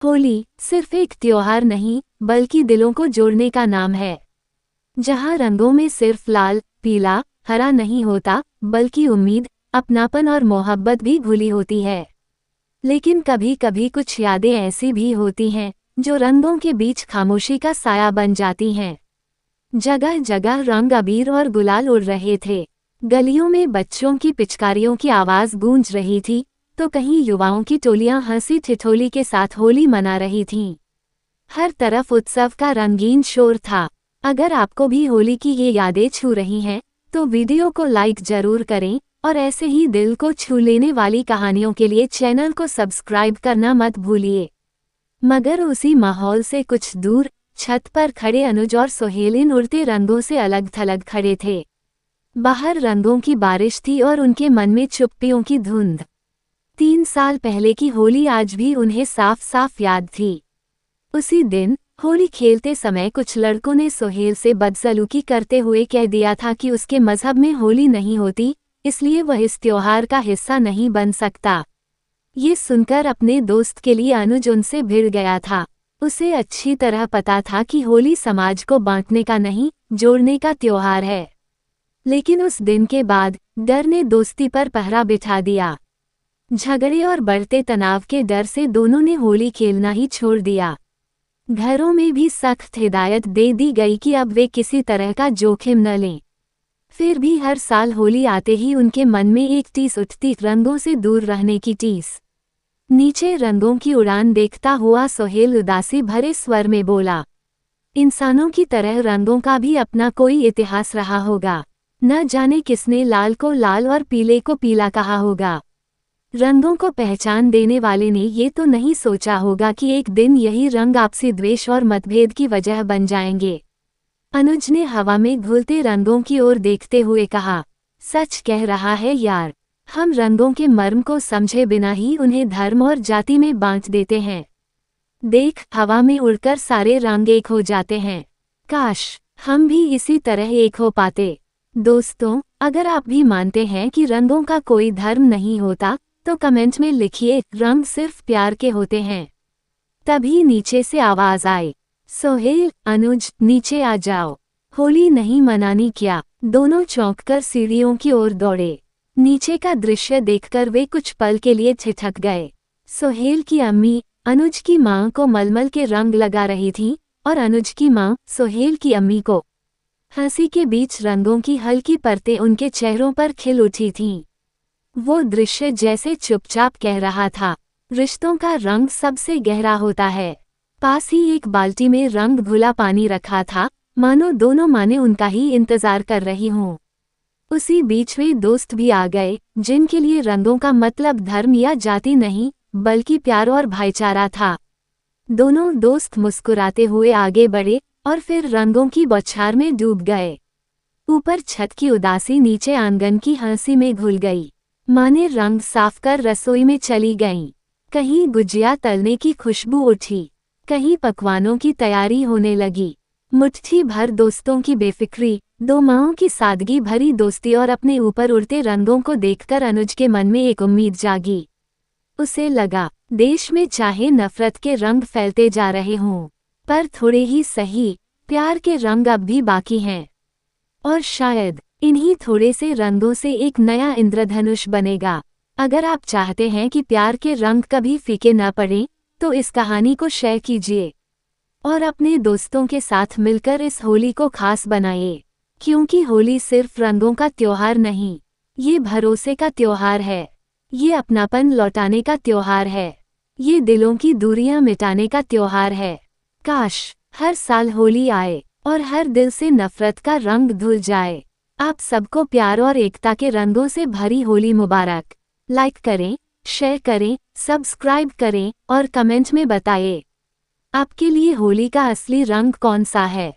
होली सिर्फ एक त्योहार नहीं बल्कि दिलों को जोड़ने का नाम है। जहाँ रंगों में सिर्फ लाल, पीला, हरा नहीं होता बल्कि उम्मीद, अपनापन और मोहब्बत भी घुली होती है। लेकिन कभी कभी कुछ यादें ऐसी भी होती हैं जो रंगों के बीच खामोशी का साया बन जाती हैं। जगह जगह रंग, अबीर और गुलाल उड़ रहे थे। गलियों में बच्चों की पिचकारियों की आवाज गूंज रही थी तो कहीं युवाओं की टोलियां हंसी ठिठोली के साथ होली मना रही थीं। हर तरफ उत्सव का रंगीन शोर था। अगर आपको भी होली की ये यादें छू रही हैं तो वीडियो को लाइक जरूर करें और ऐसे ही दिल को छू लेने वाली कहानियों के लिए चैनल को सब्सक्राइब करना मत भूलिए। मगर उसी माहौल से कुछ दूर छत पर खड़े अनुज और सोहेलिन उड़ते रंगों से अलग थलग खड़े थे। बाहर रंगों की बारिश थी और उनके मन में चुप्पियों की धुंध। 3 साल पहले की होली आज भी उन्हें साफ साफ याद थी। उसी दिन होली खेलते समय कुछ लड़कों ने सोहेल से बदसलूकी करते हुए कह दिया था कि उसके मजहब में होली नहीं होती, इसलिए वह इस त्योहार का हिस्सा नहीं बन सकता। ये सुनकर अपने दोस्त के लिए अनुज उनसे भिड़ गया था। उसे अच्छी तरह पता था कि होली समाज को बांटने का नहीं, जोड़ने का त्योहार है। लेकिन उस दिन के बाद डर ने दोस्ती पर पहरा बिठा दिया। झगड़े और बढ़ते तनाव के डर से दोनों ने होली खेलना ही छोड़ दिया। घरों में भी सख्त हिदायत दे दी गई कि अब वे किसी तरह का जोखिम न लें। फिर भी हर साल होली आते ही उनके मन में एक टीस उठती, रंगों से दूर रहने की टीस। नीचे रंगों की उड़ान देखता हुआ सोहेल उदासी भरे स्वर में बोला, इंसानों की तरह रंगों का भी अपना कोई इतिहास रहा होगा। न जाने किसने लाल को लाल और पीले को पीला कहा होगा। रंगों को पहचान देने वाले ने ये तो नहीं सोचा होगा कि एक दिन यही रंग आपसी द्वेष और मतभेद की वजह बन जाएंगे। अनुज ने हवा में घुलते रंगों की ओर देखते हुए कहा, सच कह रहा है यार, हम रंगों के मर्म को समझे बिना ही उन्हें धर्म और जाति में बांट देते हैं। देख, हवा में उड़कर सारे रंग एक हो जाते हैं। काश हम भी इसी तरह एक हो पाते। दोस्तों, अगर आप भी मानते हैं कि रंगों का कोई धर्म नहीं होता तो कमेंट में लिखिए, रंग सिर्फ प्यार के होते हैं। तभी नीचे से आवाज आई, सोहेल, अनुज, नीचे आ जाओ। होली नहीं मनानी क्या? दोनों चौंककर सीढ़ियों की ओर दौड़े। नीचे का दृश्य देखकर वे कुछ पल के लिए ठिठक गए। सोहेल की अम्मी अनुज की मां को मलमल के रंग लगा रही थी और अनुज की मां सोहेल की अम्मी को। हंसी के बीच रंगों की हल्की परतें उनके चेहरों पर खिल उठी थीं। वो दृश्य जैसे चुपचाप कह रहा था, रिश्तों का रंग सबसे गहरा होता है। पास ही एक बाल्टी में रंग घुला पानी रखा था, मानो दोनों माने उनका ही इंतजार कर रही हों। उसी बीच वे दोस्त भी आ गए, जिनके लिए रंगों का मतलब धर्म या जाति नहीं बल्कि प्यार और भाईचारा था। दोनों दोस्त मुस्कुराते हुए आगे बढ़े और फिर रंगों की बौछार में डूब गए। ऊपर छत की उदासी नीचे आंगन की हंसी में घुल गई। माँ ने रंग साफ कर रसोई में चली गईं। कहीं गुजिया तलने की खुशबू उठी, कहीं पकवानों की तैयारी होने लगी। मुट्ठी भर दोस्तों की बेफिक्री, दो माँओं की सादगी भरी दोस्ती और अपने ऊपर उड़ते रंगों को देखकर अनुज के मन में एक उम्मीद जागी। उसे लगा, देश में चाहे नफरत के रंग फैलते जा रहे हों, पर थोड़े ही सही प्यार के रंग अब भी बाकी हैं। और शायद इन्हीं थोड़े से रंगों से एक नया इंद्रधनुष बनेगा। अगर आप चाहते हैं कि प्यार के रंग कभी फीके न पड़ें तो इस कहानी को शेयर कीजिए और अपने दोस्तों के साथ मिलकर इस होली को खास बनाइए। क्योंकि होली सिर्फ रंगों का त्योहार नहीं, ये भरोसे का त्योहार है, ये अपनापन लौटाने का त्योहार है, ये दिलों की दूरियां मिटाने का त्योहार है। काश हर साल होली आए और हर दिल से नफरत का रंग धुल जाए। आप सबको प्यार और एकता के रंगों से भरी होली मुबारक। लाइक करें, शेयर करें, सब्सक्राइब करें और कमेंट में बताइए, आपके लिए होली का असली रंग कौन सा है।